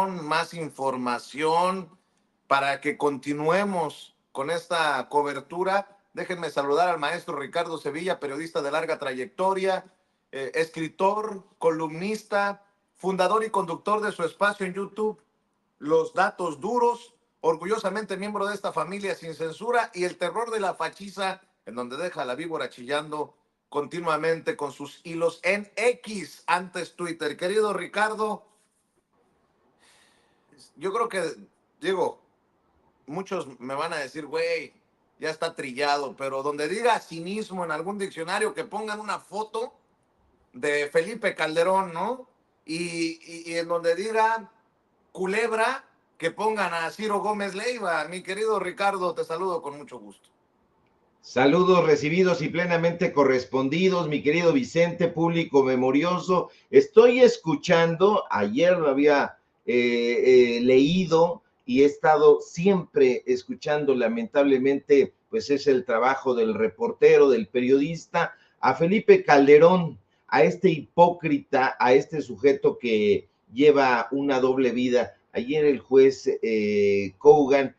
atención, más información para que continuemos con esta cobertura. Déjenme saludar al maestro Ricardo Sevilla, periodista de larga trayectoria, escritor, columnista, fundador y conductor de su espacio en YouTube, Los Datos Duros, orgullosamente miembro de esta familia sin censura, y El Terror de la Fachiza, en donde deja a la víbora chillando continuamente con sus hilos en X, antes Twitter. Querido Ricardo, yo creo que, digo, muchos me van a decir, güey, ya está trillado, pero donde diga cinismo en algún diccionario, que pongan una foto de Felipe Calderón, ¿no? Y en donde diga culebra, que pongan a Ciro Gómez Leiva. Mi querido Ricardo, te saludo con mucho gusto. Saludos recibidos y plenamente correspondidos, mi querido Vicente, público memorioso. Estoy escuchando, ayer lo había leído y he estado siempre escuchando, lamentablemente, pues es el trabajo del reportero, del periodista, a Felipe Calderón, a este hipócrita, a este sujeto que lleva una doble vida. Ayer el juez Cougan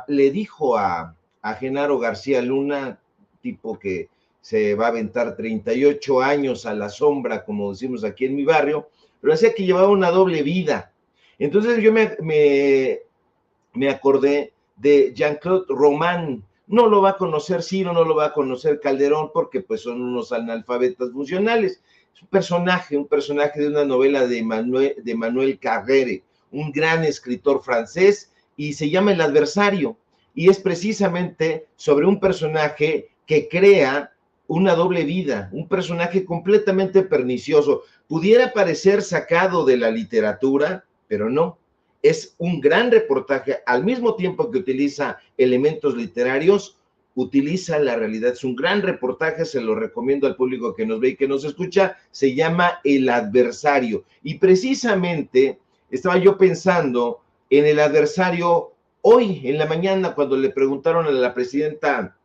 le dijo a Genaro García Luna, tipo que se va a aventar 38 años a la sombra, como decimos aquí en mi barrio, pero decía que llevaba una doble vida. Entonces yo me acordé de Jean-Claude Roman. No lo va a conocer Ciro, no lo va a conocer Calderón, porque pues son unos analfabetas funcionales. Es un personaje de una novela de Manuel Carrère, un gran escritor francés, y se llama El Adversario, y es precisamente sobre un personaje que crea una doble vida, un personaje completamente pernicioso. Pudiera parecer sacado de la literatura, pero no. Es un gran reportaje, al mismo tiempo que utiliza elementos literarios, utiliza la realidad. Es un gran reportaje, se lo recomiendo al público que nos ve y que nos escucha. Se llama El Adversario. Y precisamente estaba yo pensando en El Adversario hoy en la mañana, cuando le preguntaron a la presidenta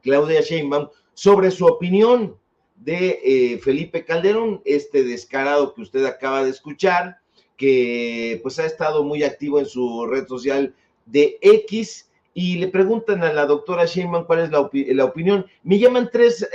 Claudia Sheinbaum sobre su opinión de Felipe Calderón, este descarado que usted acaba de escuchar, que pues ha estado muy activo en su red social de X, y le preguntan a la doctora Sheinbaum cuál es la opinión. Me llaman tres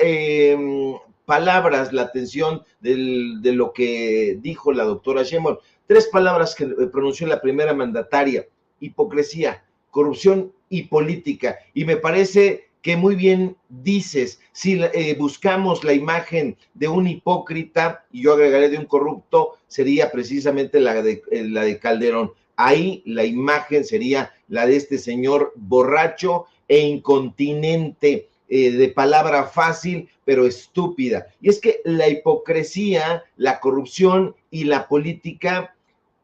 palabras la atención de lo que dijo la doctora Sheinbaum. Tres palabras que pronunció la primera mandataria: hipocresía, corrupción y política. Y me parece que muy bien dices, si buscamos la imagen de un hipócrita, y yo agregaré de un corrupto, sería precisamente la de Calderón. Ahí la imagen sería la de este señor borracho e incontinente, de palabra fácil, pero estúpida. Y es que la hipocresía, la corrupción y la política,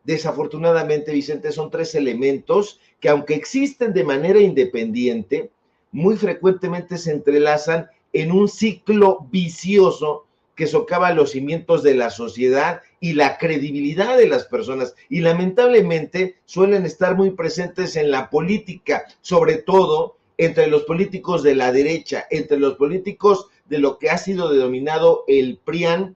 desafortunadamente, Vicente, son tres elementos que, aunque existen de manera independiente, muy frecuentemente se entrelazan en un ciclo vicioso que socava los cimientos de la sociedad y la credibilidad de las personas, y lamentablemente suelen estar muy presentes en la política, sobre todo entre los políticos de la derecha, entre los políticos de lo que ha sido denominado el PRIAN,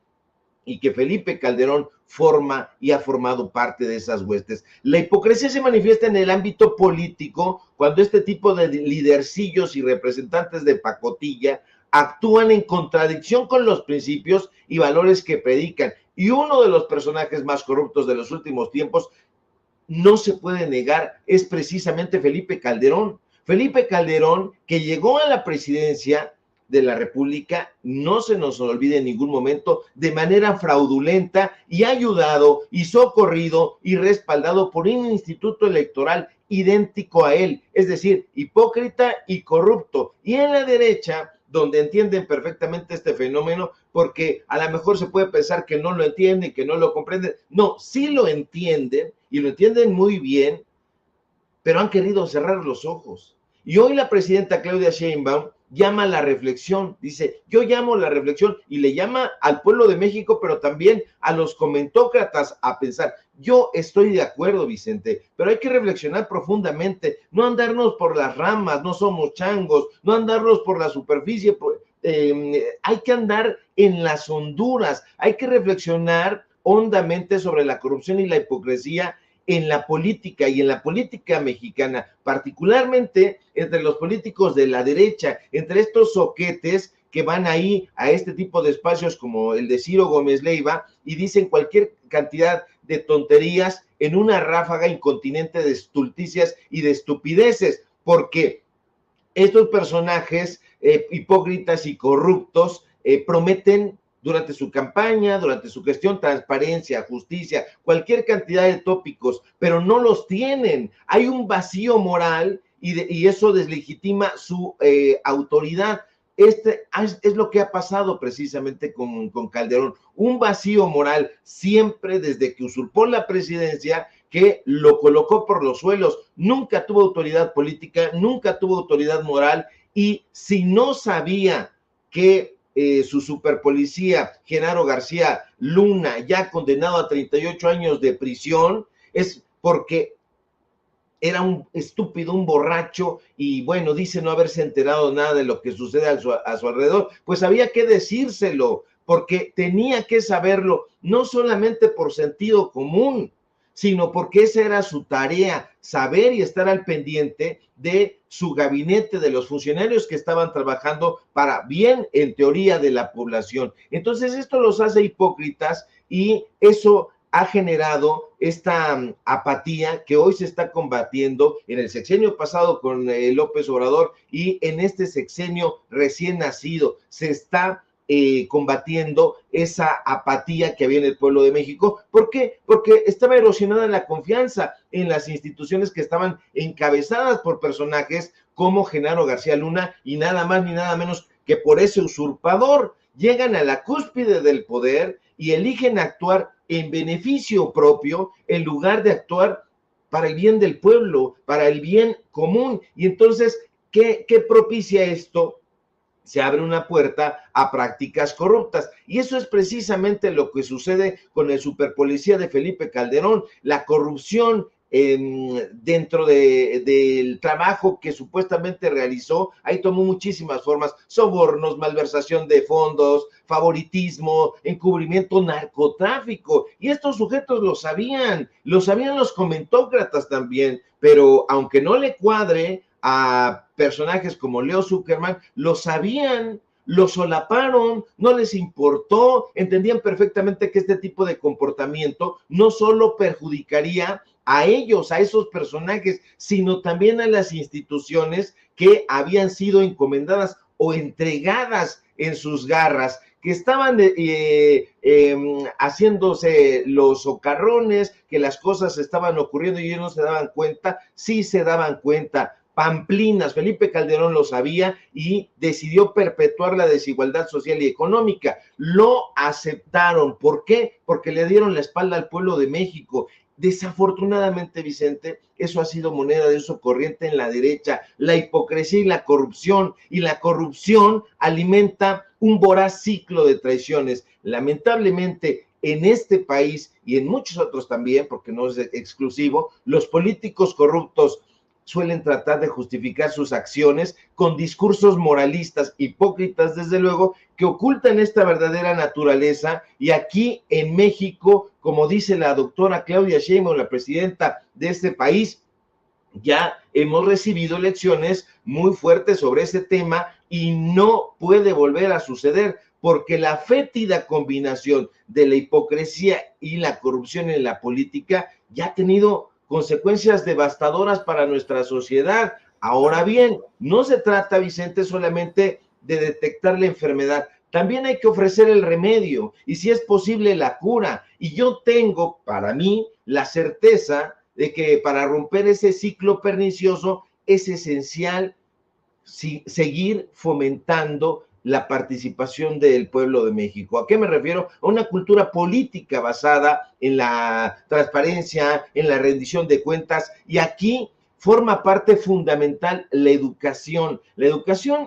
y que Felipe Calderón forma y ha formado parte de esas huestes. La hipocresía se manifiesta en el ámbito político cuando este tipo de lidercillos y representantes de pacotilla actúan en contradicción con los principios y valores que predican. Y uno de los personajes más corruptos de los últimos tiempos, no se puede negar, es precisamente Felipe Calderón. Felipe Calderón, que llegó a la presidencia de la República, no se nos olvide en ningún momento, de manera fraudulenta, y ayudado y socorrido y respaldado por un instituto electoral idéntico a él, es decir, hipócrita y corrupto. Y en la derecha, donde entienden perfectamente este fenómeno, porque a lo mejor se puede pensar que no lo entienden, que no lo comprenden. No, sí lo entienden, y lo entienden muy bien, pero han querido cerrar los ojos. Y hoy la presidenta Claudia Sheinbaum llama a la reflexión, dice, yo llamo a la reflexión, y le llama al pueblo de México, pero también a los comentócratas a pensar. Yo estoy de acuerdo, Vicente, pero hay que reflexionar profundamente, no andarnos por las ramas, no somos changos, no andarnos por la superficie, hay que andar en las honduras, hay que reflexionar hondamente sobre la corrupción y la hipocresía en la política y en la política mexicana, particularmente entre los políticos de la derecha, entre estos soquetes que van ahí a este tipo de espacios como el de Ciro Gómez Leiva y dicen cualquier cantidad de tonterías en una ráfaga incontinente de estulticias y de estupideces, porque estos personajes hipócritas y corruptos prometen durante su campaña, durante su gestión, transparencia, justicia, cualquier cantidad de tópicos, pero no los tienen. Hay un vacío moral y eso deslegitima su autoridad. Es lo que ha pasado precisamente con Calderón, un vacío moral siempre desde que usurpó la presidencia, que lo colocó por los suelos, nunca tuvo autoridad política, nunca tuvo autoridad moral, y si no sabía que su superpolicía, Genaro García Luna, ya condenado a 38 años de prisión, es porque era un estúpido, un borracho, y bueno, dice no haberse enterado nada de lo que sucede a su alrededor. Pues había que decírselo, porque tenía que saberlo, no solamente por sentido común, sino porque esa era su tarea, saber y estar al pendiente de su gabinete, de los funcionarios que estaban trabajando para bien, en teoría, de la población. Entonces esto los hace hipócritas y eso ha generado esta apatía que hoy se está combatiendo en el sexenio pasado con López Obrador y en este sexenio recién nacido. Se está combatiendo esa apatía que había en el pueblo de México. ¿Por qué? Porque estaba erosionada la confianza en las instituciones que estaban encabezadas por personajes como Genaro García Luna y nada más ni nada menos que por ese usurpador. Llegan a la cúspide del poder y eligen actuar en beneficio propio en lugar de actuar para el bien del pueblo, para el bien común. Y entonces, ¿qué propicia esto? Se abre una puerta a prácticas corruptas. Y eso es precisamente lo que sucede con el superpolicía de Felipe Calderón. La corrupción dentro del trabajo que supuestamente realizó, ahí tomó muchísimas formas: sobornos, malversación de fondos, favoritismo, encubrimiento, narcotráfico. Y estos sujetos lo sabían los comentócratas también, pero aunque no le cuadre a personajes como Leo Zuckerman, lo sabían, lo solaparon, no les importó, entendían perfectamente que este tipo de comportamiento no solo perjudicaría a ellos, a esos personajes, sino también a las instituciones que habían sido encomendadas o entregadas en sus garras, que estaban haciéndose los socarrones, que las cosas estaban ocurriendo y ellos no se daban cuenta. Sí se daban cuenta. Pamplinas, Felipe Calderón lo sabía y decidió perpetuar la desigualdad social y económica. Lo aceptaron. ¿Por qué? Porque le dieron la espalda al pueblo de México. Desafortunadamente, Vicente, eso ha sido moneda de uso corriente en la derecha, la hipocresía y la corrupción alimenta un voraz ciclo de traiciones. Lamentablemente, en este país y en muchos otros también, porque no es exclusivo, los políticos corruptos suelen tratar de justificar sus acciones con discursos moralistas, hipócritas, desde luego, que ocultan esta verdadera naturaleza. Y aquí en México, como dice la doctora Claudia Sheinbaum, la presidenta de este país, ya hemos recibido lecciones muy fuertes sobre ese tema y no puede volver a suceder, porque la fétida combinación de la hipocresía y la corrupción en la política ya ha tenido consecuencias devastadoras para nuestra sociedad. Ahora bien, no se trata, Vicente, solamente de detectar la enfermedad, también hay que ofrecer el remedio y, si es posible, la cura. Y yo tengo para mí la certeza de que para romper ese ciclo pernicioso es esencial seguir fomentando la participación del pueblo de México. ¿A qué me refiero? A una cultura política basada en la transparencia, en la rendición de cuentas, y aquí forma parte fundamental la educación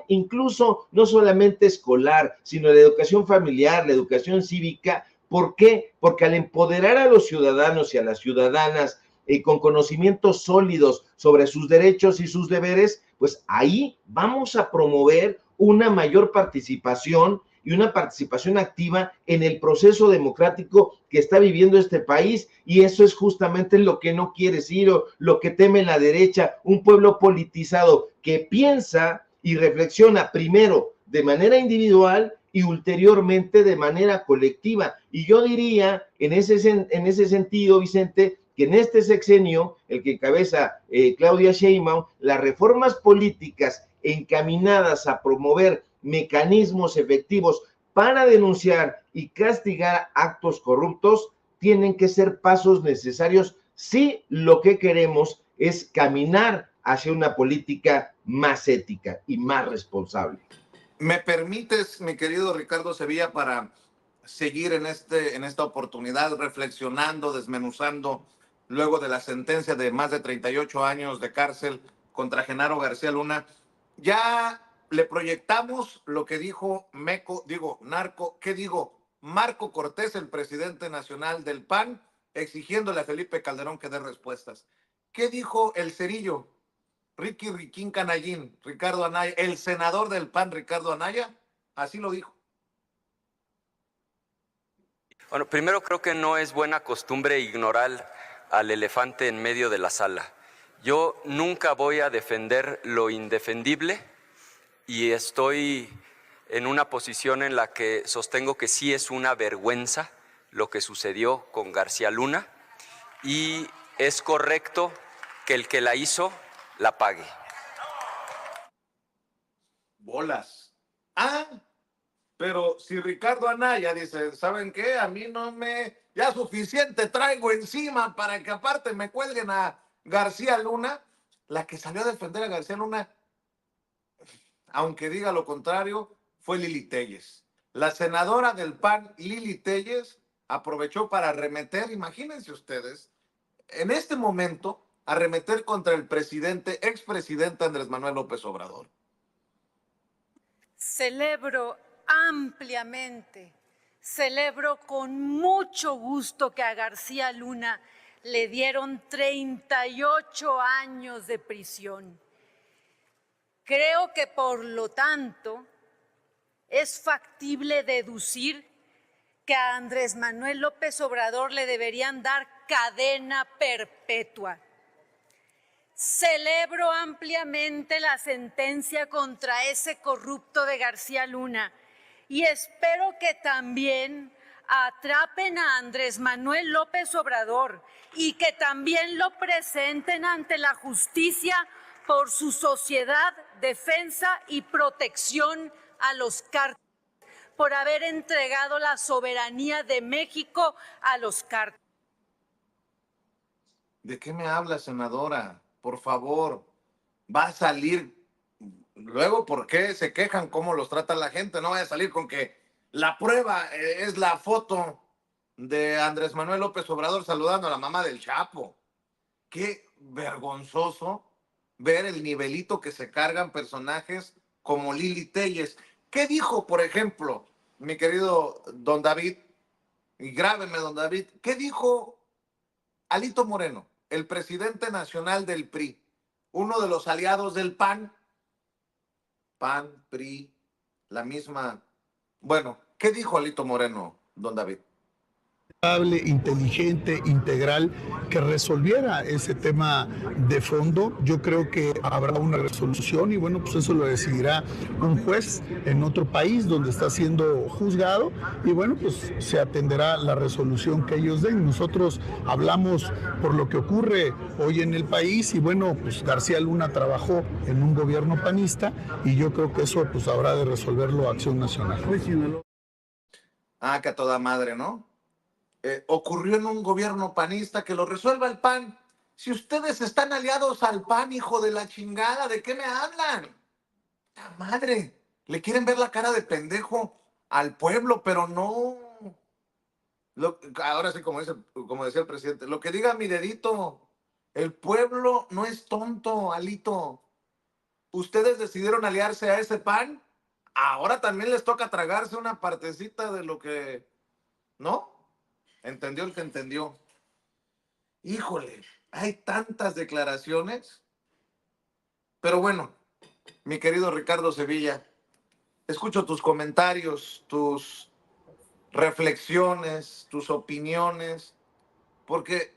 incluso no solamente escolar, sino la educación familiar, la educación cívica. ¿Por qué? Porque al empoderar a los ciudadanos y a las ciudadanas con conocimientos sólidos sobre sus derechos y sus deberes, pues ahí vamos a promover una mayor participación y una participación activa en el proceso democrático que está viviendo este país, y eso es justamente lo que no quiere Ciro, lo que teme la derecha, un pueblo politizado que piensa y reflexiona primero de manera individual y ulteriormente de manera colectiva. Y yo diría, en ese sentido, Vicente, que en este sexenio, el que encabeza Claudia Sheinbaum, las reformas políticas encaminadas a promover mecanismos efectivos para denunciar y castigar actos corruptos tienen que ser pasos necesarios si lo que queremos es caminar hacia una política más ética y más responsable. ¿Me permites, mi querido Ricardo Sevilla, para seguir en esta oportunidad reflexionando, desmenuzando, luego de la sentencia de más de 38 años de cárcel contra Genaro García Luna? Ya le proyectamos lo que dijo Marco Cortés, el presidente nacional del PAN, exigiéndole a Felipe Calderón que dé respuestas. ¿Qué dijo el Cerillo? Riquín Canallín, Ricardo Anaya, el senador del PAN, Ricardo Anaya, así lo dijo. Bueno, primero creo que no es buena costumbre ignorar al elefante en medio de la sala. Yo nunca voy a defender lo indefendible y estoy en una posición en la que sostengo que sí es una vergüenza lo que sucedió con García Luna y es correcto que el que la hizo la pague. Bolas. Pero si Ricardo Anaya dice, ¿saben qué? A mí no me... Ya suficiente traigo encima para que aparte me cuelguen a García Luna. La que salió a defender a García Luna, aunque diga lo contrario, fue Lili Téllez. La senadora del PAN, Lili Téllez, aprovechó para arremeter, imagínense ustedes, en este momento, arremeter contra el expresidente Andrés Manuel López Obrador. Celebro ampliamente, celebro con mucho gusto que a García Luna le dieron 38 años de prisión. Creo que, por lo tanto, es factible deducir que a Andrés Manuel López Obrador le deberían dar cadena perpetua. Celebro ampliamente la sentencia contra ese corrupto de García Luna y espero que también atrapen a Andrés Manuel López Obrador y que también lo presenten ante la justicia por su sociedad, defensa y protección a los cárteles, por haber entregado la soberanía de México a los cárteles. ¿De qué me habla, senadora? Por favor, va a salir. Luego, ¿por qué se quejan cómo los trata la gente? No vaya a salir con que la prueba es la foto de Andrés Manuel López Obrador saludando a la mamá del Chapo. Qué vergonzoso ver el nivelito que se cargan personajes como Lili Téllez. ¿Qué dijo, por ejemplo, mi querido don David? Y grábeme, don David. ¿Qué dijo Alito Moreno, el presidente nacional del PRI, uno de los aliados del PAN? PAN, PRI, la misma. Bueno, ¿qué dijo Alito Moreno, don David? Inteligente, integral, que resolviera ese tema de fondo. Yo creo que habrá una resolución y bueno, pues eso lo decidirá un juez en otro país donde está siendo juzgado y bueno, pues se atenderá la resolución que ellos den. Nosotros hablamos por lo que ocurre hoy en el país y bueno, pues García Luna trabajó en un gobierno panista y yo creo que eso pues habrá de resolverlo Acción Nacional. Que a toda madre, ¿no? Ocurrió en un gobierno panista, que lo resuelva el PAN. Si ustedes están aliados al PAN, hijo de la chingada, ¿de qué me hablan? ¡La madre! Le quieren ver la cara de pendejo al pueblo, pero no. Ahora sí, como decía el presidente, lo que diga mi dedito, el pueblo no es tonto, Alito. Ustedes decidieron aliarse a ese PAN, ahora también les toca tragarse una partecita de lo que, ¿no? Entendió el que entendió. Híjole, hay tantas declaraciones. Pero bueno, mi querido Ricardo Sevilla, escucho tus comentarios, tus reflexiones, tus opiniones, porque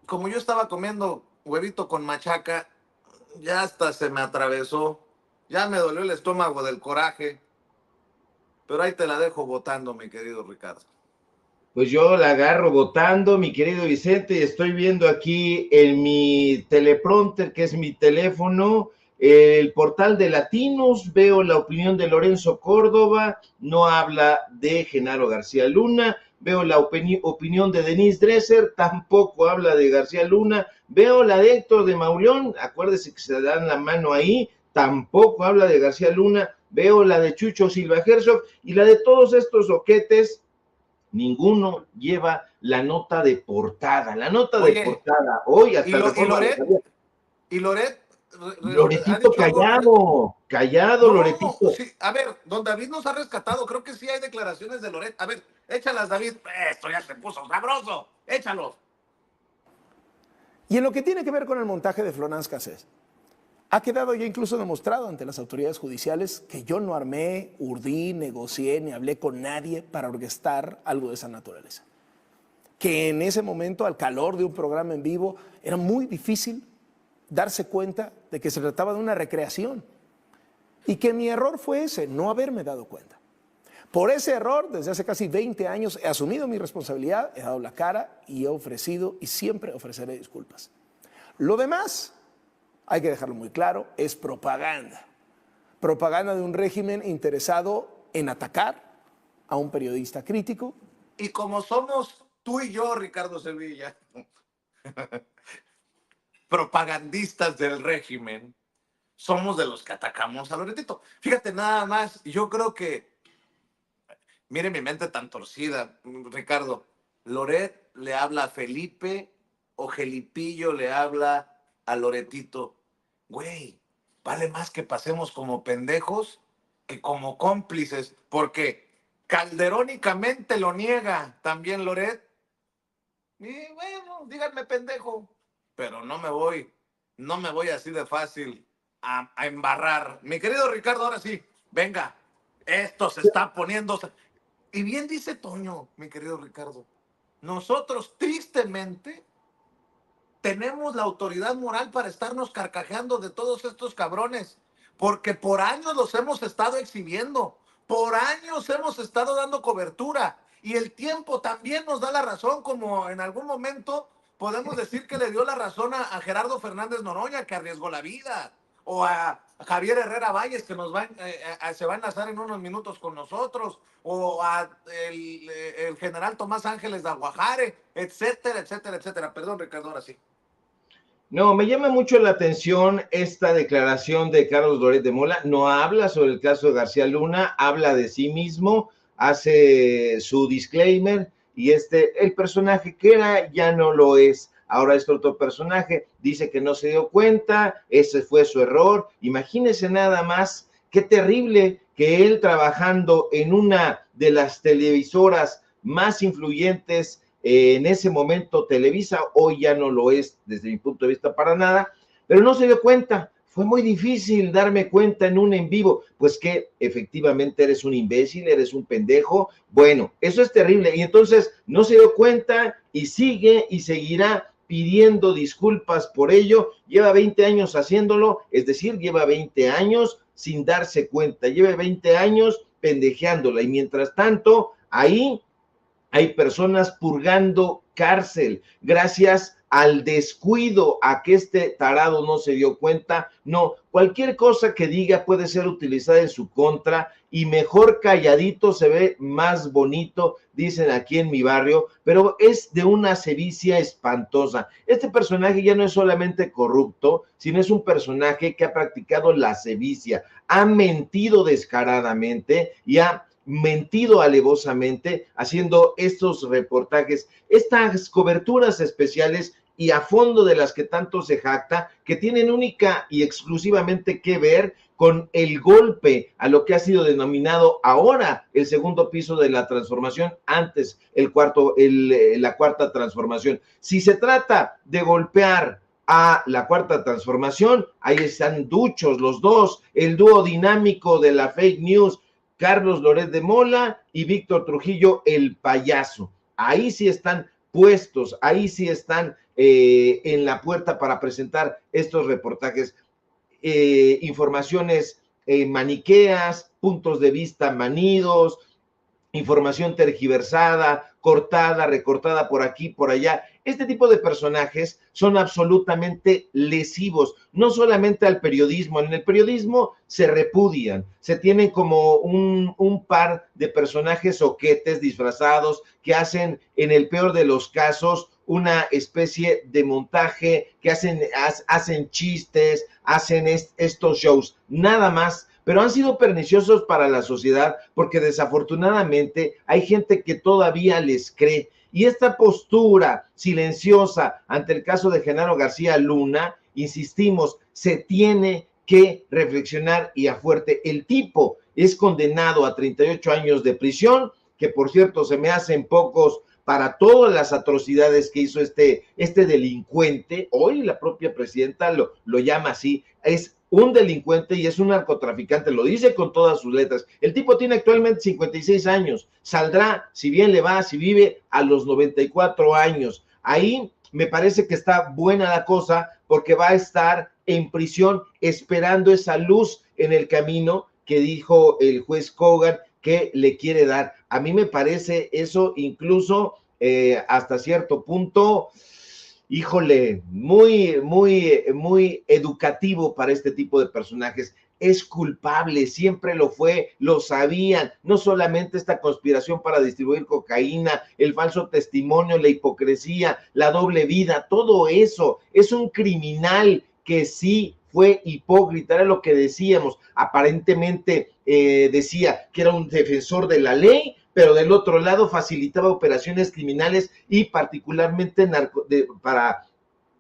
como yo estaba comiendo huevito con machaca, ya hasta se me atravesó, ya me dolió el estómago del coraje, pero ahí te la dejo votando, mi querido Ricardo. Pues yo la agarro votando, mi querido Vicente, y estoy viendo aquí en mi teleprompter, que es mi teléfono, el portal de Latinos, veo la opinión de Lorenzo Córdoba, no habla de Genaro García Luna, veo la opinión de Denise Dresser, tampoco habla de García Luna, veo la de Héctor de Mauleón, acuérdese que se dan la mano ahí, tampoco habla de García Luna, veo la de Chucho Silva Herzog, y la de todos estos oquetes, ninguno lleva la nota de portada. La nota de portada, hoy hasta ¿Y Loret? Loretito callado, no, Loretito. Sí, a ver, don David nos ha rescatado, creo que sí hay declaraciones de Loret. A ver, échalas, David. Esto ya se puso sabroso, échalos. Y en lo que tiene que ver con el montaje de Florence Cassés, ha quedado ya incluso demostrado ante las autoridades judiciales que yo no armé, urdí, negocié ni hablé con nadie para orquestar algo de esa naturaleza. Que en ese momento, al calor de un programa en vivo, era muy difícil darse cuenta de que se trataba de una recreación y que mi error fue ese, no haberme dado cuenta. Por ese error, desde hace casi 20 años, he asumido mi responsabilidad, he dado la cara y he ofrecido y siempre ofreceré disculpas. Lo demás, hay que dejarlo muy claro, es propaganda. Propaganda de un régimen interesado en atacar a un periodista crítico. Y como somos tú y yo, Ricardo Sevilla, propagandistas del régimen, somos de los que atacamos a Loretito. Fíjate nada más, yo creo que, mire mi mente tan torcida, Ricardo, Loret le habla a Felipe o Gelipillo le habla a Loretito. Güey, vale más que pasemos como pendejos que como cómplices, porque calderónicamente lo niega también Loret. Y bueno, díganme pendejo, pero no me voy así de fácil a embarrar. Mi querido Ricardo, ahora sí, venga, esto se está poniendo. Y bien dice Toño, mi querido Ricardo, nosotros tristemente tenemos la autoridad moral para estarnos carcajeando de todos estos cabrones, porque por años los hemos estado exhibiendo, por años hemos estado dando cobertura, y el tiempo también nos da la razón, como en algún momento podemos decir que le dio la razón a Gerardo Fernández Noroña, que arriesgó la vida, o a Javier Herrera Valles, que se va a enlazar en unos minutos con nosotros, o a el general Tomás Ángeles de Aguajare, etcétera, etcétera, etcétera. Perdón, Ricardo, ahora sí. No, me llama mucho la atención esta declaración de Carlos Loret de Mola. No habla sobre el caso de García Luna, habla de sí mismo, hace su disclaimer y el personaje que era ya no lo es. Ahora es otro personaje, dice que no se dio cuenta, ese fue su error. Imagínese nada más, qué terrible que él trabajando en una de las televisoras más influyentes en ese momento Televisa, hoy ya no lo es desde mi punto de vista para nada, pero no se dio cuenta. Fue muy difícil darme cuenta en un en vivo, pues que efectivamente eres un imbécil, eres un pendejo. Bueno, eso es terrible. Y entonces no se dio cuenta y sigue y seguirá pidiendo disculpas por ello. Lleva 20 años haciéndolo, es decir, lleva 20 años sin darse cuenta, lleva 20 años pendejeándola. Y mientras tanto, ahí hay personas purgando cárcel gracias al descuido, a que este tarado no se dio cuenta. No, cualquier cosa que diga puede ser utilizada en su contra y mejor calladito se ve más bonito, dicen aquí en mi barrio, pero es de una sevicia espantosa. Este personaje ya no es solamente corrupto, sino es un personaje que ha practicado la sevicia, ha mentido descaradamente y ha mentido alevosamente haciendo estos reportajes, estas coberturas especiales y a fondo de las que tanto se jacta, que tienen única y exclusivamente que ver con el golpe a lo que ha sido denominado ahora el segundo piso de la transformación, antes la cuarta transformación. Si se trata de golpear a la cuarta transformación, ahí están duchos los dos, el dúo dinámico de la fake news. Carlos Loret de Mola y Víctor Trujillo, el payaso. Ahí sí están puestos, ahí sí están en la puerta para presentar estos reportajes. Informaciones maniqueas, puntos de vista manidos, información tergiversada, cortada, recortada por aquí, por allá. Este tipo de personajes son absolutamente lesivos, no solamente al periodismo. En el periodismo se repudian, se tienen como un par de personajes soquetes disfrazados que hacen, en el peor de los casos, una especie de montaje, que hacen chistes, hacen estos shows, nada más. Pero han sido perniciosos para la sociedad porque desafortunadamente hay gente que todavía les cree. Y esta postura silenciosa ante el caso de Genaro García Luna, insistimos, se tiene que reflexionar y a fuerte. El tipo es condenado a 38 años de prisión, que por cierto se me hacen pocos para todas las atrocidades que hizo este delincuente. Hoy la propia presidenta lo llama así, es un delincuente y es un narcotraficante, lo dice con todas sus letras. El tipo tiene actualmente 56 años, saldrá, si bien le va, si vive, a los 94 años. Ahí me parece que está buena la cosa porque va a estar en prisión esperando esa luz en el camino que dijo el juez Kogan que le quiere dar. A mí me parece eso incluso hasta cierto punto, híjole, muy educativo para este tipo de personajes. Es culpable, siempre lo fue, lo sabían, no solamente esta conspiración para distribuir cocaína, el falso testimonio, la hipocresía, la doble vida, todo eso, es un criminal que sí fue hipócrita, era lo que decíamos, aparentemente decía que era un defensor de la ley, pero del otro lado facilitaba operaciones criminales y particularmente para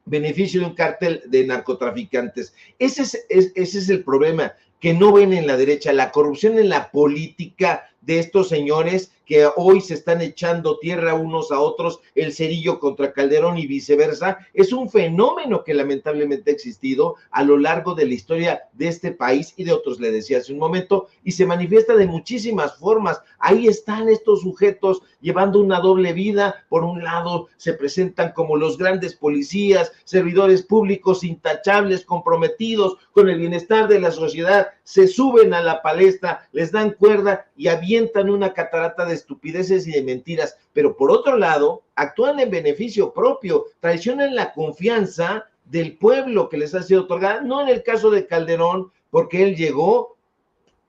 beneficio de un cártel de narcotraficantes. Ese es el problema que no ven en la derecha, la corrupción en la política de estos señores que hoy se están echando tierra unos a otros, el Cerillo contra Calderón y viceversa, es un fenómeno que lamentablemente ha existido a lo largo de la historia de este país y de otros, le decía hace un momento, y se manifiesta de muchísimas formas. Ahí están estos sujetos llevando una doble vida. Por un lado se presentan como los grandes policías, servidores públicos intachables, comprometidos con el bienestar de la sociedad, se suben a la palestra, les dan cuerda y avientan una catarata de estupideces y de mentiras, pero por otro lado actúan en beneficio propio, traicionan la confianza del pueblo que les ha sido otorgada, no en el caso de Calderón, porque él llegó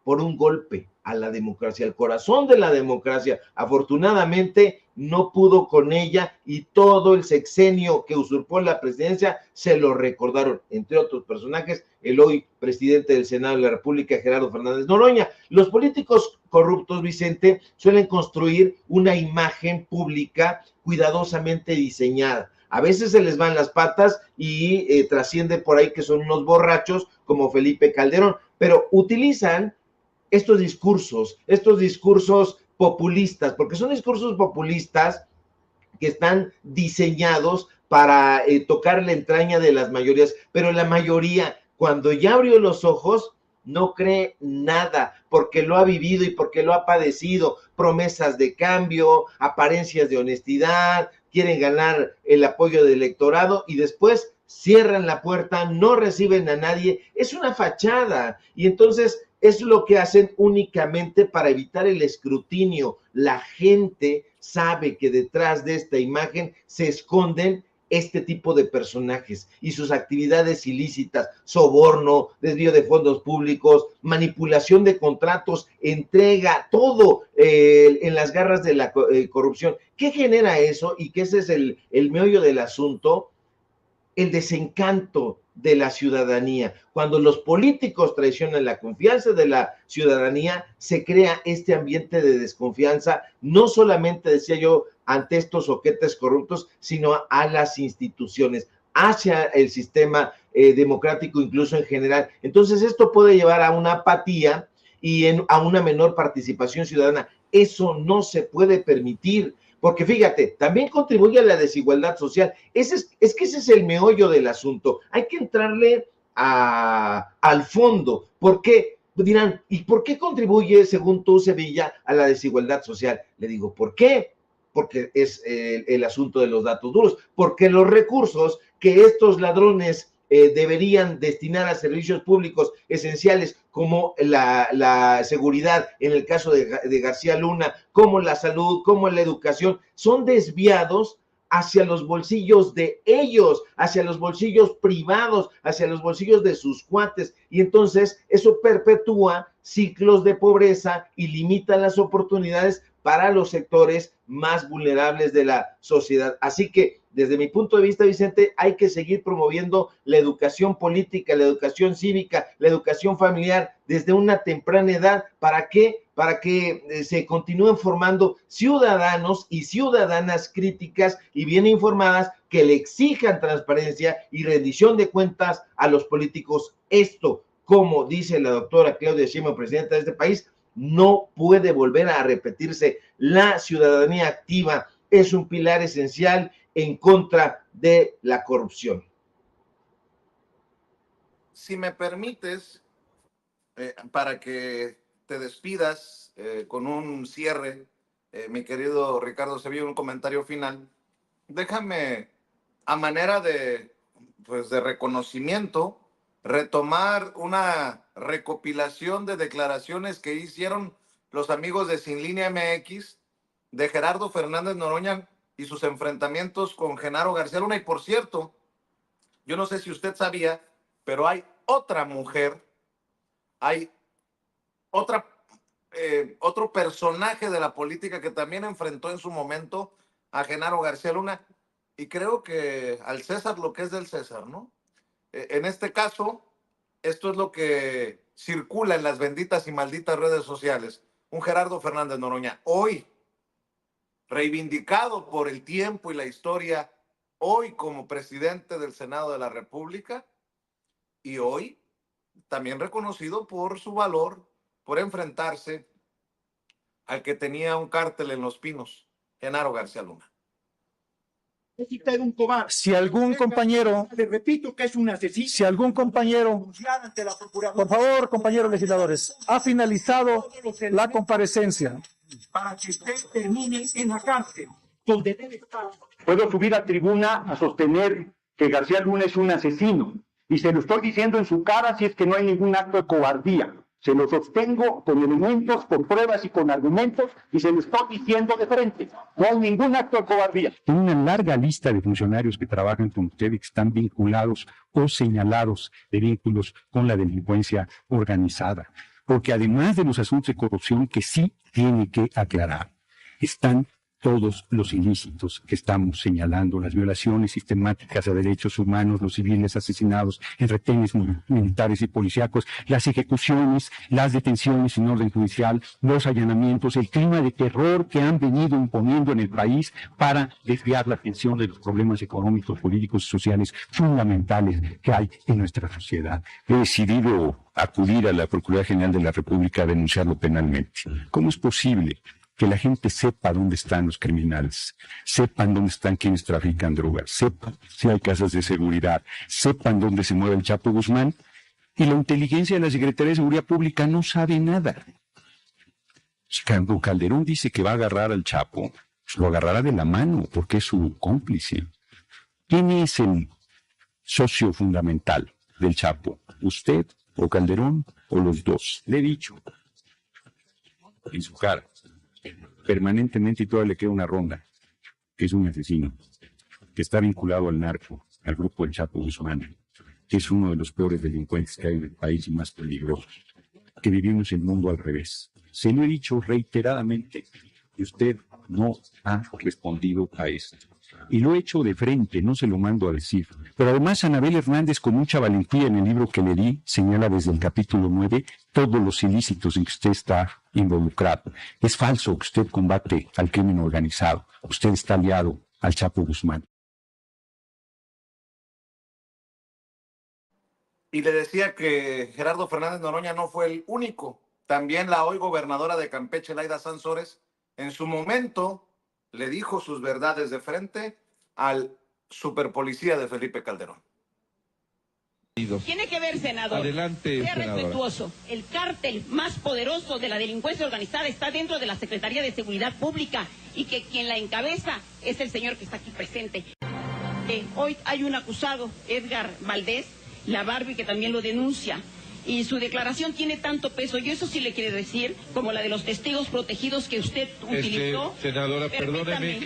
por un golpe a la democracia, al corazón de la democracia. Afortunadamente no pudo con ella y todo el sexenio que usurpó la presidencia se lo recordaron, entre otros personajes, el hoy presidente del Senado de la República, Gerardo Fernández Noroña. Los políticos corruptos, Vicente, suelen construir una imagen pública cuidadosamente diseñada. A veces se les van las patas y trasciende por ahí que son unos borrachos como Felipe Calderón, pero utilizan estos discursos populistas, porque son discursos populistas que están diseñados para tocar la entraña de las mayorías, pero la mayoría, cuando ya abrió los ojos, no cree nada, porque lo ha vivido y porque lo ha padecido. Promesas de cambio, apariencias de honestidad, quieren ganar el apoyo del electorado y después cierran la puerta, no reciben a nadie. Es una fachada y entonces es lo que hacen únicamente para evitar el escrutinio. La gente sabe que detrás de esta imagen se esconden este tipo de personajes y sus actividades ilícitas, soborno, desvío de fondos públicos, manipulación de contratos, entrega, todo en las garras de la corrupción. ¿Qué genera eso? Y que ese es el meollo del asunto, el desencanto de la ciudadanía. Cuando los políticos traicionan la confianza de la ciudadanía, se crea este ambiente de desconfianza, no solamente, decía yo, ante estos soquetes corruptos, sino a las instituciones, hacia el sistema democrático incluso en general. Entonces esto puede llevar a una apatía y a una menor participación ciudadana. Eso no se puede permitir, porque fíjate, también contribuye a la desigualdad social. Es que ese es el meollo del asunto. Hay que entrarle al fondo. ¿Por qué? dirán, ¿y por qué contribuye, según tú, Sevilla, a la desigualdad social? Le digo, ¿por qué? Porque es el asunto de los datos duros, porque los recursos que estos ladrones deberían destinar a servicios públicos esenciales como la seguridad, en el caso de García Luna, como la salud, como la educación, son desviados hacia los bolsillos de ellos, hacia los bolsillos privados, hacia los bolsillos de sus cuates, y entonces eso perpetúa ciclos de pobreza y limita las oportunidades para los sectores más vulnerables de la sociedad. Así que, desde mi punto de vista, Vicente, hay que seguir promoviendo la educación política, la educación cívica, la educación familiar desde una temprana edad. ¿Para qué? Para que se continúen formando ciudadanos y ciudadanas críticas y bien informadas que le exijan transparencia y rendición de cuentas a los políticos. Esto, como dice la doctora Claudia Sheinbaum, presidenta de este país, no puede volver a repetirse. La ciudadanía activa es un pilar esencial en contra de la corrupción. Si me permites, para que te despidas con un cierre, mi querido Ricardo Sevilla, un comentario final, déjame, a manera de, pues, de reconocimiento, retomar una recopilación de declaraciones que hicieron los amigos de Sin Línea MX, de Gerardo Fernández Noroña y sus enfrentamientos con Genaro García Luna. Y por cierto, yo no sé si usted sabía, pero hay otra mujer, hay otro personaje de la política que también enfrentó en su momento a Genaro García Luna, y creo que al César lo que es del César, ¿no? En este caso, esto es lo que circula en las benditas y malditas redes sociales. Un Gerardo Fernández Noroña, hoy reivindicado por el tiempo y la historia, hoy como presidente del Senado de la República, y hoy también reconocido por su valor, por enfrentarse al que tenía un cártel en Los Pinos, Genaro García Luna. Si algún compañero, le repito que es un asesino, si algún compañero, ante la Procuraduría, por favor, compañeros legisladores, ha finalizado la comparecencia. para que usted termine en la cárcel, donde debe estar. Puedo subir a tribuna a sostener que García Luna es un asesino, y se lo estoy diciendo en su cara si es que no hay ningún acto de cobardía. Se lo sostengo con elementos, con pruebas y con argumentos, y se lo estoy diciendo de frente. No hay ningún acto de cobardía. Tiene una larga lista de funcionarios que trabajan con usted y que están vinculados o señalados de vínculos con la delincuencia organizada. Porque además de los asuntos de corrupción que sí tiene que aclarar, están todos los ilícitos que estamos señalando, las violaciones sistemáticas a derechos humanos, los civiles asesinados en retenes militares y policíacos, las ejecuciones, las detenciones sin orden judicial, los allanamientos, el clima de terror que han venido imponiendo en el país para desviar la atención de los problemas económicos, políticos y sociales fundamentales que hay en nuestra sociedad. He decidido acudir a la Procuraduría General de la República a denunciarlo penalmente. ¿Cómo es posible que la gente sepa dónde están los criminales, sepan dónde están quienes trafican drogas, sepan si hay casas de seguridad, sepan dónde se mueve el Chapo Guzmán, y la inteligencia de la Secretaría de Seguridad Pública no sabe nada? Cuando Calderón dice que va a agarrar al Chapo, pues lo agarrará de la mano porque es su cómplice. ¿Quién es el socio fundamental del Chapo? ¿Usted o Calderón o los dos? Le he dicho en su cara permanentemente, y todavía le queda una ronda, que es un asesino, que está vinculado al narco, al grupo del Chapo Guzmán, que es uno de los peores delincuentes que hay en el país y más peligrosos, que vivimos el mundo al revés. Se lo he dicho reiteradamente y usted no ha respondido a esto. Y lo he hecho de frente, no se lo mando a decir. Pero además Anabel Hernández, con mucha valentía en el libro que le di, señala desde el capítulo 9 todos los ilícitos en que usted está involucrado. Es falso que usted combate al crimen organizado. Usted está aliado al Chapo Guzmán. Y le decía que Gerardo Fernández Noroña no fue el único. También la hoy gobernadora de Campeche, Laida Sansores, en su momento le dijo sus verdades de frente al superpolicía de Felipe Calderón. referidos. Tiene que ver, senador. Adelante, sea senadora. respetuoso. El cártel más poderoso de la delincuencia organizada está dentro de la Secretaría de Seguridad Pública y que quien la encabeza es el señor que está aquí presente. Hoy hay un acusado, Edgar Valdés, la Barbie, que también lo denuncia. Y su declaración tiene tanto peso, y eso sí le quiere decir, como la de los testigos protegidos que usted utilizó. Senadora, perdóneme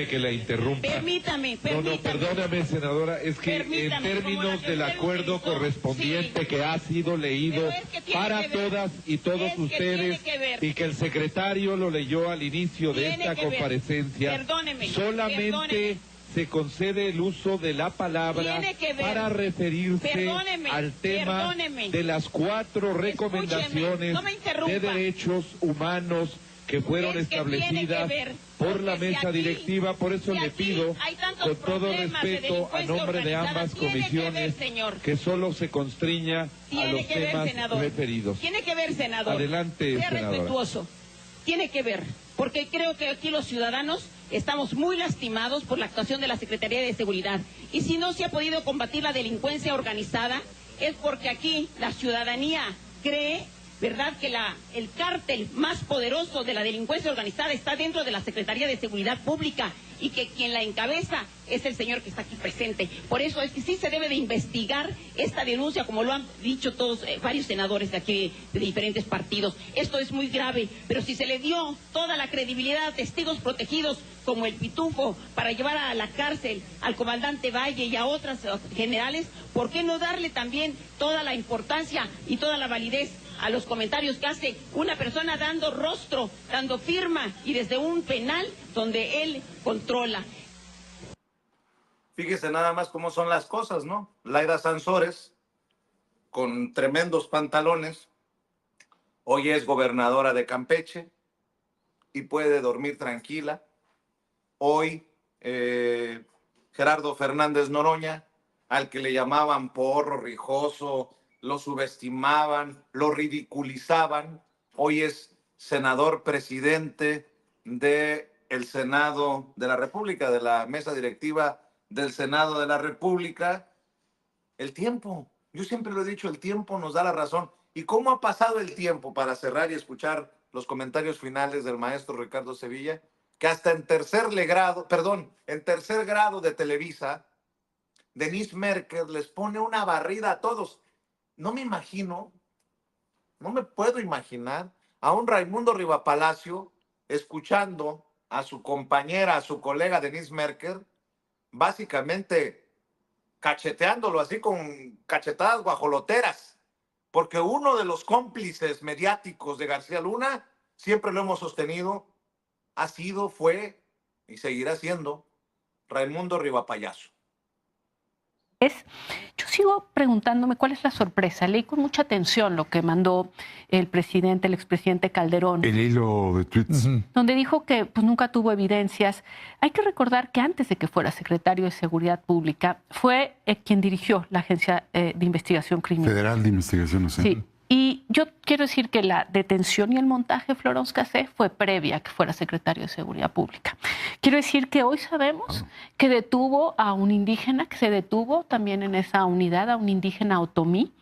que la interrumpa. Permítame. No, perdóname, senadora, es que en términos del acuerdo correspondiente que ha sido leído para todas y todos ustedes y que el secretario lo leyó al inicio de esta comparecencia, solamente se concede el uso de la palabra para referirse al tema de las 4 recomendaciones de derechos humanos que fueron establecidas por la mesa directiva. Por eso le pido, con todo respeto, a nombre de ambas comisiones, que solo se constriña a los temas referidos. Tiene que ver, senador. Adelante, sea senadora. respetuoso. Tiene que ver, porque creo que aquí los ciudadanos estamos muy lastimados por la actuación de la Secretaría de Seguridad. Y si no se ha podido combatir la delincuencia organizada, es porque aquí la ciudadanía cree, ¿verdad?, que el cártel más poderoso de la delincuencia organizada está dentro de la Secretaría de Seguridad Pública y que quien la encabeza es el señor que está aquí presente. Por eso es que sí se debe de investigar esta denuncia, como lo han dicho todos, varios senadores de aquí, de diferentes partidos. Esto es muy grave, pero si se le dio toda la credibilidad a testigos protegidos como el Pitufo para llevar a la cárcel al comandante Valle y a otras generales, ¿por qué no darle también toda la importancia y toda la validez a los comentarios que hace una persona dando rostro, dando firma y desde un penal donde él controla? Fíjese nada más cómo son las cosas, ¿no? Laida Sansores, con tremendos pantalones, hoy es gobernadora de Campeche y puede dormir tranquila. Hoy Gerardo Fernández Noroña, al que le llamaban porro, rijoso, lo subestimaban, lo ridiculizaban, hoy es senador presidente del Senado de la República, de la mesa directiva del Senado de la República. El tiempo, yo siempre lo he dicho, el tiempo nos da la razón. ¿Y cómo ha pasado el tiempo, para cerrar y escuchar los comentarios finales del maestro Ricardo Sevilla? Que hasta en tercer grado de Televisa, Denise Merker les pone una barrida a todos. No me puedo imaginar a un Raimundo Rivapalacio escuchando a su compañera, a su colega Denise Merker, básicamente cacheteándolo así con cachetadas guajoloteras, porque uno de los cómplices mediáticos de García Luna, siempre lo hemos sostenido, ha sido, fue y seguirá siendo Raimundo Rivapalacio. Yo sigo preguntándome cuál es la sorpresa. Leí con mucha atención lo que mandó el expresidente Calderón. El hilo de tweets. Donde dijo que pues, nunca tuvo evidencias. Hay que recordar que antes de que fuera secretario de Seguridad Pública, fue quien dirigió la Agencia de Investigación Criminal. Federal de Investigación, ¿no? Sí. Y yo quiero decir que la detención y el montaje de Florence Cassé fue previa a que fuera secretario de Seguridad Pública. Quiero decir que hoy sabemos que detuvo a un indígena, que se detuvo también en esa unidad, a un indígena otomí,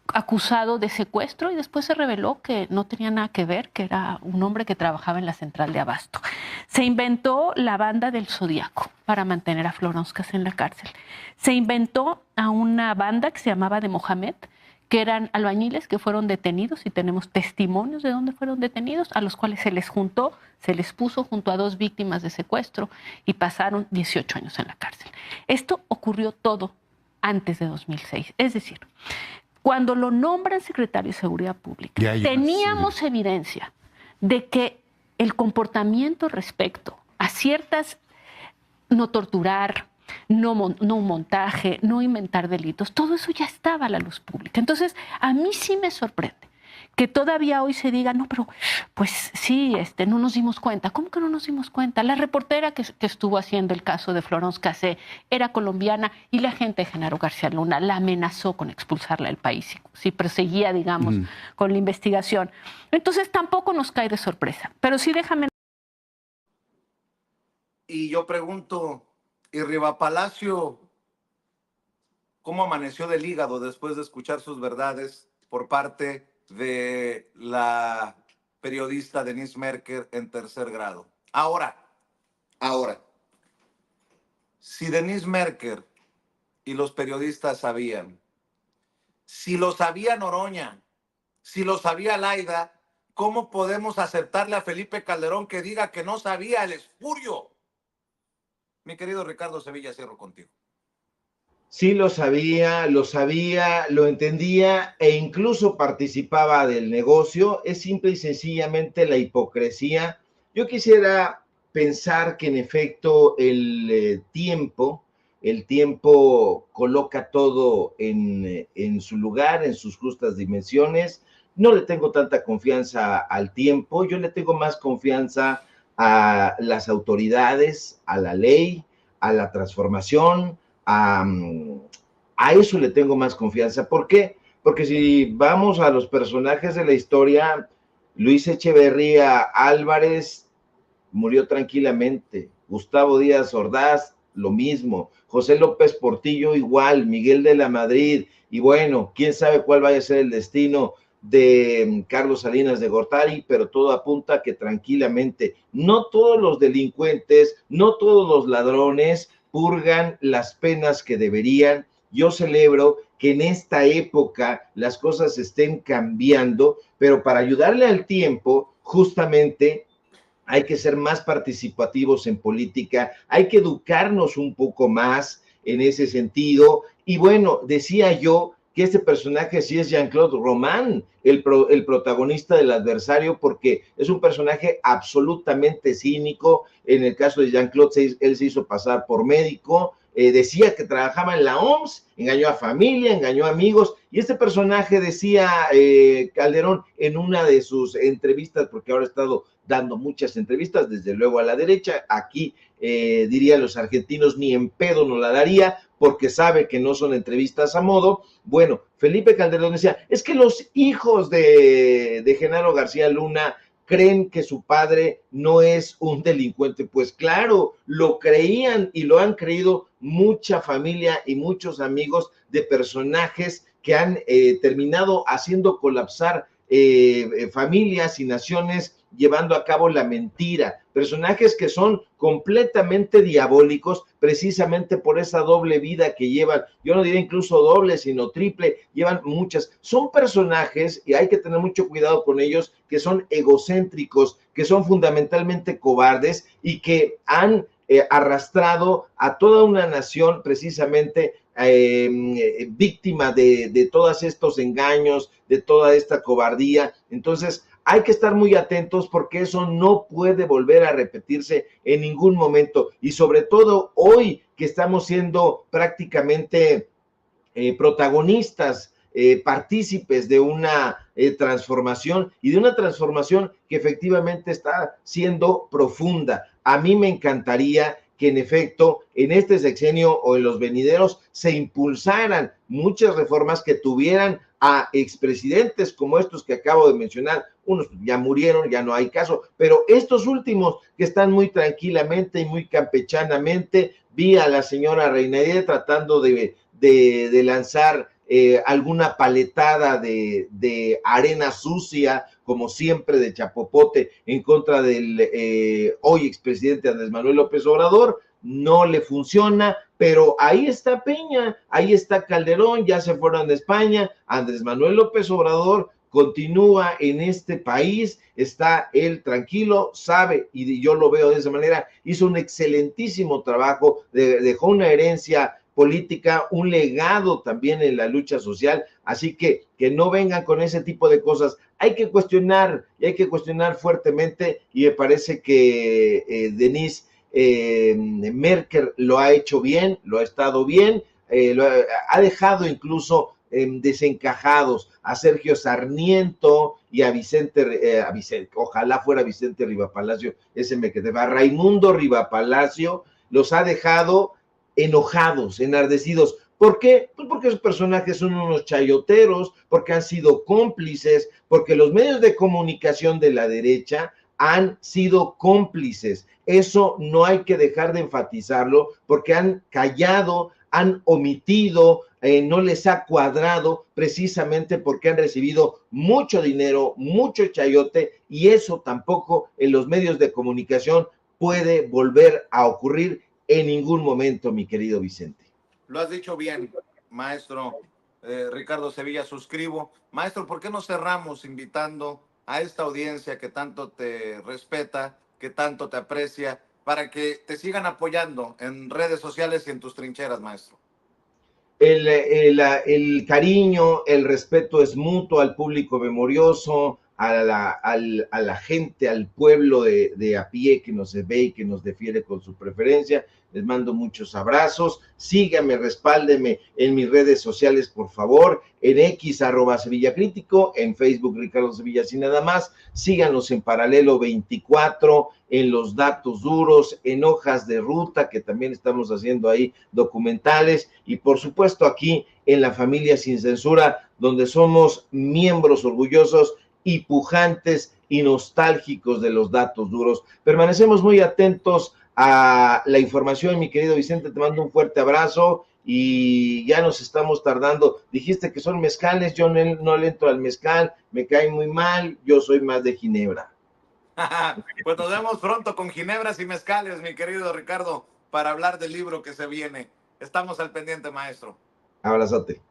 acusado de secuestro, y después se reveló que no tenía nada que ver, que era un hombre que trabajaba en la central de Abasto. Se inventó la banda del Zodíaco para mantener a Florence Cassé en la cárcel. Se inventó a una banda que se llamaba de Mohamed, que eran albañiles que fueron detenidos, y tenemos testimonios de dónde fueron detenidos, a los cuales se les puso junto a 2 víctimas de secuestro y pasaron 18 años en la cárcel. Esto ocurrió todo antes de 2006. Es decir, cuando lo nombran secretario de Seguridad Pública, teníamos evidencia de que el comportamiento respecto a ciertas, no torturar, no un montaje, no inventar delitos, todo eso ya estaba a la luz pública. Entonces, a mí sí me sorprende que todavía hoy se diga, no, pero pues sí, no nos dimos cuenta. ¿Cómo que no nos dimos cuenta? La reportera que estuvo haciendo el caso de Florence Cassé era colombiana, y la gente de Genaro García Luna la amenazó con expulsarla del país si proseguía, digamos, con la investigación. Entonces tampoco nos cae de sorpresa. Pero sí déjame... Y yo pregunto, ¿y Rivapalacio cómo amaneció del hígado después de escuchar sus verdades por parte de la periodista Denise Merker en tercer grado. Ahora, si Denise Merker y los periodistas sabían, si lo sabía Noroña, si lo sabía Laida, ¿cómo podemos aceptarle a Felipe Calderón que diga que no sabía el espurio? Mi querido Ricardo Sevilla, cierro contigo. Sí lo sabía, lo entendía e incluso participaba del negocio. Es simple y sencillamente la hipocresía. Yo quisiera pensar que en efecto el tiempo coloca todo en su lugar, en sus justas dimensiones. No le tengo tanta confianza al tiempo, yo le tengo más confianza a las autoridades, a la ley, a la transformación, a eso le tengo más confianza. ¿Por qué? Porque si vamos a los personajes de la historia, Luis Echeverría Álvarez murió tranquilamente, Gustavo Díaz Ordaz, lo mismo, José López Portillo igual, Miguel de la Madrid, y bueno, quién sabe cuál vaya a ser el destino de Carlos Salinas de Gortari, pero todo apunta a que tranquilamente, no todos los delincuentes, no todos los ladrones purgan las penas que deberían. Yo celebro que en esta época las cosas estén cambiando, pero para ayudarle al tiempo, justamente hay que ser más participativos en política, hay que educarnos un poco más en ese sentido. Y bueno, decía yo que este personaje sí es Jean-Claude Román, el protagonista del adversario, porque es un personaje absolutamente cínico. En el caso de Jean-Claude, él se hizo pasar por médico, decía que trabajaba en la OMS, engañó a familia, engañó a amigos, y este personaje decía Calderón en una de sus entrevistas, porque ahora ha estado dando muchas entrevistas, desde luego a la derecha, aquí dirían los argentinos, ni en pedo no la daría, porque sabe que no son entrevistas a modo. Bueno, Felipe Calderón decía, es que los hijos de Genaro García Luna creen que su padre no es un delincuente. Pues claro, lo creían y lo han creído mucha familia y muchos amigos de personajes que han terminado haciendo colapsar familias y naciones, llevando a cabo la mentira, personajes que son completamente diabólicos precisamente por esa doble vida que llevan, yo no diría incluso doble, sino triple, llevan muchas, son personajes, y hay que tener mucho cuidado con ellos, que son egocéntricos, que son fundamentalmente cobardes y que han arrastrado a toda una nación precisamente víctima de todos estos engaños, de toda esta cobardía. Entonces hay que estar muy atentos porque eso no puede volver a repetirse en ningún momento, y sobre todo hoy que estamos siendo prácticamente protagonistas, partícipes de una transformación, y de una transformación que efectivamente está siendo profunda. A mí me encantaría que en efecto en este sexenio o en los venideros se impulsaran muchas reformas que tuvieran a expresidentes como estos que acabo de mencionar. Unos ya murieron, ya no hay caso, pero estos últimos que están muy tranquilamente y muy campechanamente, vi a la señora Reynadie tratando de lanzar alguna paletada de arena sucia, como siempre, de chapopote en contra del hoy expresidente Andrés Manuel López Obrador. No le funciona, pero ahí está Peña, ahí está Calderón, ya se fueron de España. Andrés Manuel López Obrador continúa en este país, está él tranquilo, sabe, y yo lo veo de esa manera, hizo un excelentísimo trabajo, dejó una herencia política, un legado también en la lucha social, así que no vengan con ese tipo de cosas. Hay que cuestionar, y hay que cuestionar fuertemente, y me parece que Denise Merker lo ha hecho bien, lo ha estado bien, ha dejado incluso desencajados a Sergio Sarmiento y a Vicente, ojalá fuera Vicente Rivapalacio, ese me quedé, a Raimundo Rivapalacio, los ha dejado enojados, enardecidos. ¿Por qué? Pues porque esos personajes son unos chayoteros, porque han sido cómplices, porque los medios de comunicación de la derecha han sido cómplices. Eso no hay que dejar de enfatizarlo, porque han callado, han omitido, no les ha cuadrado, precisamente porque han recibido mucho dinero, mucho chayote, y eso tampoco en los medios de comunicación puede volver a ocurrir en ningún momento, mi querido Vicente. Lo has dicho bien, maestro Ricardo Sevilla, suscribo. Maestro, ¿por qué no cerramos invitando a esta audiencia que tanto te respeta, que tanto te aprecia, para que te sigan apoyando en redes sociales y en tus trincheras, maestro? El cariño, el respeto es mutuo al público memorioso, a la gente, al pueblo de a pie que nos ve y que nos defiende con su preferencia. Les mando muchos abrazos. Síganme, respáldenme en mis redes sociales, por favor, en X, @SevillaCrítico, en Facebook, Ricardo Sevilla, sin nada más. Síganos en Paralelo 24, en Los Datos Duros, en Hojas de Ruta, que también estamos haciendo ahí documentales, y por supuesto aquí en La Familia Sin Censura, donde somos miembros orgullosos y pujantes y nostálgicos de los datos duros. Permanecemos muy atentos a la información, mi querido Vicente, te mando un fuerte abrazo y ya nos estamos tardando. Dijiste que son mezcales, yo no le entro al mezcal, me cae muy mal, yo soy más de ginebra. Pues nos vemos pronto con ginebras y mezcales, mi querido Ricardo, para hablar del libro que se viene. Estamos al pendiente, maestro. Abrazote.